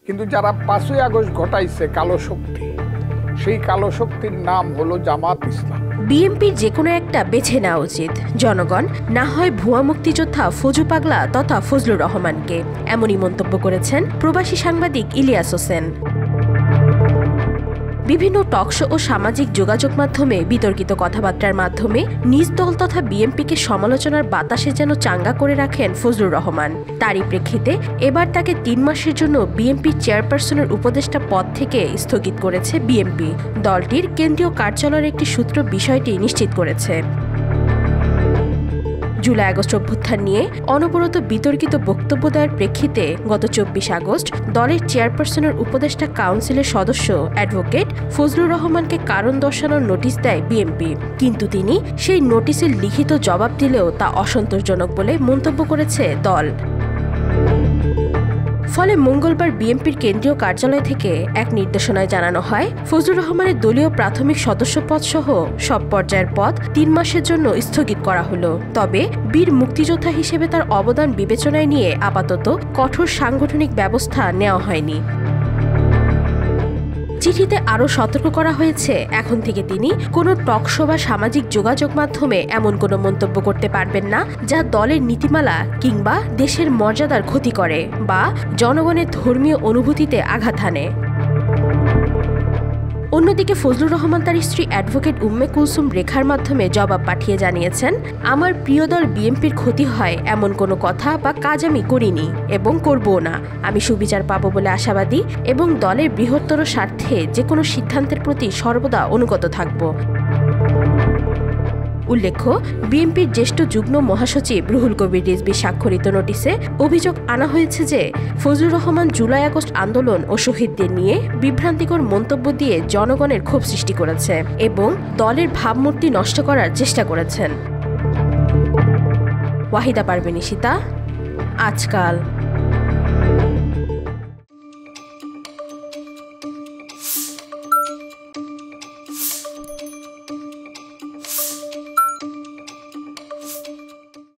কিন্তু যারা 5ই আগস্ট ঘটাইছে কালো শক্তি, সেই কালো শক্তির নাম হলো জামাত ইসলাম। বিএনপির যে কোনো একটা বেছে নেওয়া উচিত, জনগণ না হয় ভুয়া মুক্তিযোদ্ধা ফজু পাগলা তথা ফজলুর রহমানকে। এমনই মন্তব্য করেছেন প্রবাসী সাংবাদিক ইলিয়াস হোসেন। বিভিন্ন টকশো ও সামাজিক যোগাযোগ মাধ্যমে বিতর্কিত কথাবার্তার মাধ্যমে নিজ দল তথা বিএনপিকে সমালোচনার বাতাসে যেন চাঙ্গা করে রাখেন ফজলুর রহমান। তারই প্রেক্ষিতে এবার তাকে 3 মাসের জন্য বিএনপির চেয়ারপারসনের উপদেষ্টা পদ থেকে স্থগিত করেছে বিএনপি। দলটির কেন্দ্রীয় কার্যালয়ের একটি সূত্র বিষয়টি নিশ্চিত করেছে। জুলাই আগস্ট অভ্যুত্থান নিয়ে অনবরত বিতর্কিত বক্তব্য দেওয়ার প্রেক্ষিতে গত 24 আগস্ট দলের চেয়ারপারসনের উপদেষ্টা কাউন্সিলের সদস্য অ্যাডভোকেট ফজলুর রহমানকে কারণ দর্শানোর নোটিশ দেয় বিএনপি। কিন্তু তিনি সেই নোটিশের লিখিত জবাব দিলেও তা অসন্তোষজনক বলে মন্তব্য করেছে দল। ফলে মঙ্গলবার বিএনপির কেন্দ্রীয় কার্যালয় থেকে এক নির্দেশনায় জানানো হয়, ফজলুর রহমানের দলীয় প্রাথমিক সদস্য পদ সহ সব পর্যায়ের পদ 3 মাসের জন্য স্থগিত করা হলো। তবে বীর মুক্তিযোদ্ধা হিসেবে তার অবদান বিবেচনায় নিয়ে আপাতত কঠোর সাংগঠনিক ব্যবস্থা নেওয়া হয়নি। চিঠিতে আরও সতর্ক করা হয়েছে, এখন থেকে তিনি কোনো টকশো বা সামাজিক যোগাযোগ মাধ্যমে এমন কোনো মন্তব্য করতে পারবেন না যা দলের নীতিমালা কিংবা দেশের মর্যাদার ক্ষতি করে বা জনগণের ধর্মীয় অনুভূতিতে আঘাত হানে। অন্যদিকে ফজলুর রহমান তার স্ত্রী অ্যাডভোকেট উম্মে কুলসুম রেখার মাধ্যমে জবাব পাঠিয়ে জানিয়েছেন, আমার প্রিয় দল বিএনপির ক্ষতি হয় এমন কোনো কথা বা কাজ আমি করিনি এবং করবও না। আমি সুবিচার পাবো বলে আশাবাদী এবং দলের বৃহত্তর স্বার্থে যে কোনো সিদ্ধান্তের প্রতি সর্বদা অনুগত থাকব। উল্লেখ্য, বিএনপির জ্যেষ্ঠ যুগ্ম মহাসচিব রুহুল কবির রিজভী স্বাক্ষরিত নোটিশে অভিযোগ আনা হয়েছে যে ফজলুর রহমান জুলাই আগস্ট আন্দোলন ও শহীদদের নিয়ে বিভ্রান্তিকর মন্তব্য দিয়ে জনগণের ক্ষোভ সৃষ্টি করেছে এবং দলের ভাবমূর্তি নষ্ট করার চেষ্টা করেছেন। ওয়াহিদা পারভীন ইশিতা, আজকাল।